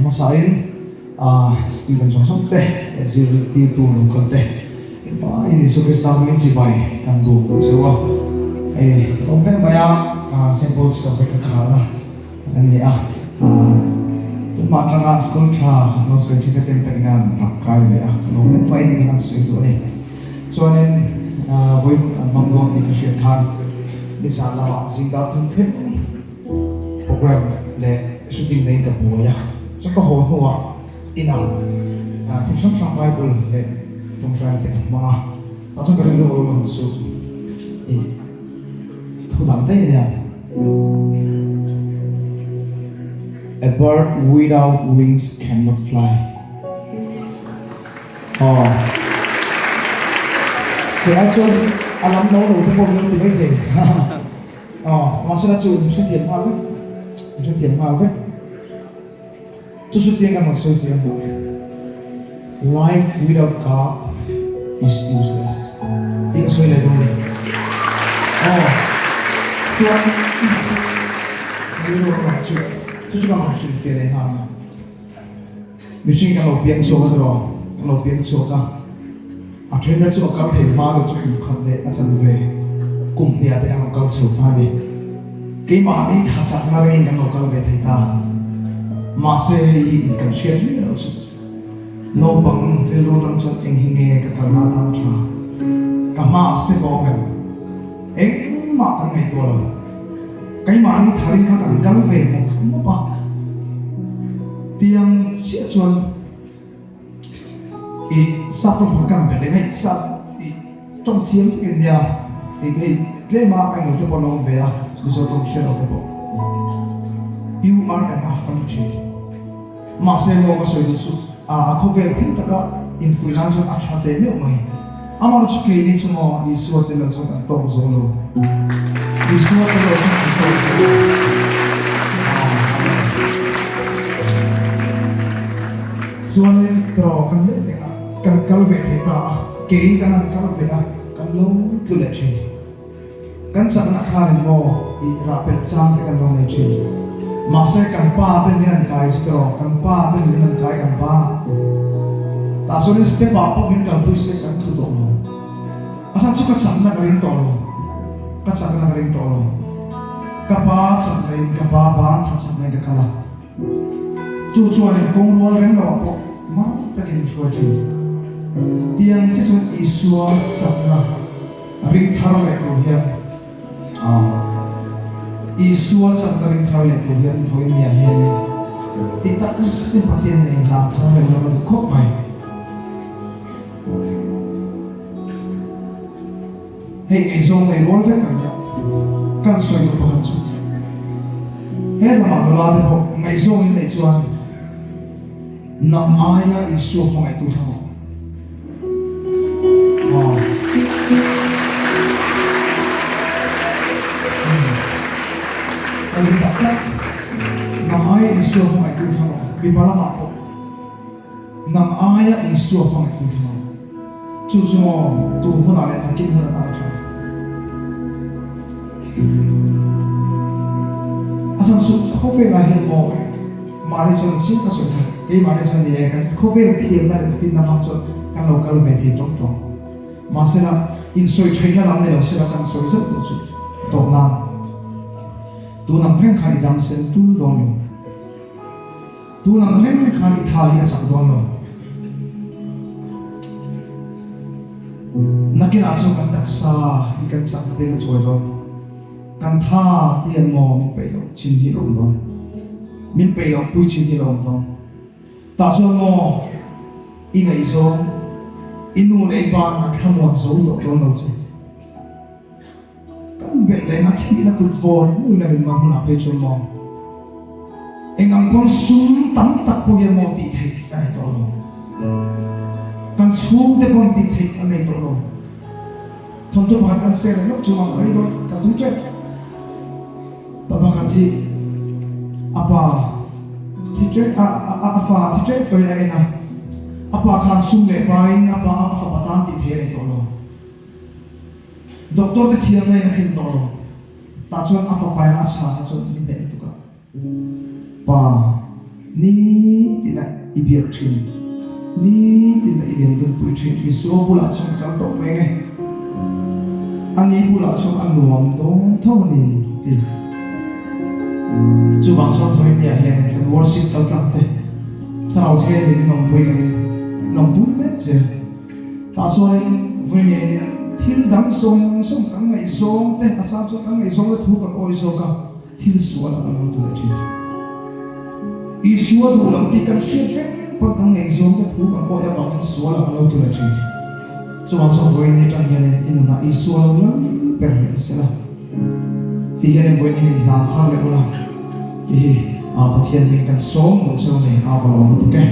Masain Stephen Johnson te SLT tu local te ini suke samin cibai kan bu sewa open maya samples ka pekakala ani tu matanga school tha no se chike tem tagnan rakkai le open mai ni kan se so nen voi mangdong ni ka khan ni sala singda tun the program le shooting nei ka buya so ko ho ho ina thing sam sam bible le tum tran te ma ta so ka lo so thu lam te ya a bird without wings cannot fly thì actually alam no lo ko lo ti ve ma sa chu su tian ma ve su tian ma ve tu su tian ka ma su tian bu life without God is useless ti so le do so ni lo ma chu tu ka ma su fe le ha mi chi ka lo pian so ka lo pian so ka a train da chu ka the ma lo chu khan le a chan ve kum tia te ang kal chu ma ni ke ma ni tha cha na re ang lo kal ve thai ta ma se i kan share ni lo chu no bang ve lo tang chu ting hi nge ka kal ma ta cha ka ma ste bo me ma kan me to lo cái mà anh thấy các bạn gắn về một không có tiếng sẽ chuan sao không phải cầm cái này sao trong tiếng India cái mà anh nói cho bọn ông về bây giờ trong xe đâu cái bộ you are enough for you mà xem nó có sự sự không về thiên tất cả influence ở trong thế nữa mày আমার চোখে এই সময় ঈশ্বর তেল চোখ তো জলো ঈশ্বর তেল Suanin tro kan le kan kalve theta ke kan kalve kan lo tu le che kan chang na khan mo I rapel chang kan lo le che ma se kan pa te min kai stro kan pa te min kai kan pa ta so ni step up min kan tu se kan tu do asa chu ka chang na rin to lo ka chang na rin to lo ka pa chang rin ka pa ba tha chang na ka kala chu chuan kong lo ren lo po ma ta kin chua chu tiang che chu isua chang na rin thar le ko hian isua chang na rin thar le ko hian voi nia hian ti ta kus ti pathian nei la thar le lo ko mai hey izong nei rol ve kan ya kan soi ko han chu he ma la de ho mai zong nei chuan nam aya isu ho mai tu thao Ani tak nam aya isu ho mai tu thao bi pala ma ho nam aya isu ho mai tu thao chu chu tu mo la le kin mo na cha asam su khofe la hen mo mari chon sin ta so cái mà này xong thì cái không biết thiền là phim nào cho các local về thì trong trong mà sẽ là in soi chơi ra làm này sẽ là càng soi rất tốt tốt lắm tu nằm hen khai đam sen tu long tu nằm hen khai thai cái chẳng giống đâu nãy cái nào xong cái đặc sa cái chẳng cái cái chuối rồi cái tha tiền mò mình phải học chín gì lòng đó mình phải học bùi chín gì lòng đó ta cho mo in ngày zo inu nei ban tham mo zo lo to no che kan bet le na thi na kut vor mu na ma hu na pe cho mo engam kon sum tam tak po ye mo ti thei ai to lo kan sum te kon ti thei ai to lo thon to ba kan se lo chu ma rai lo ka tu che baba ka thi apa teacher fa teacher ko ya ina apa khan sum le bain apa fa patan ti the le to lo doctor te thiam le na thin to lo ta chuan afa pai na sa chuan min de tu ka pa ni tina ibiak thin ni tina ilian dun pui thin isu bula chung kal to me ani bula chung anuam to thau ni ti chu wang chon foi ni hian kan worship tal tak te thau the ni nom pui kan nom pui me che ta so len voi ni thil dang song song kang ngai song te acha chu kang ngai song le thu kan oi so ka thil sual ang tu la chi Isua du lam ti kan shit pa kang ngai song ka thu kan oi avang kan sual ang tu la chi so wang so voi ni tang yan in na isua lam per sela ti yan voi ni na kha le ola ti a pathian mi kan song mo so ne a ba lo tu ke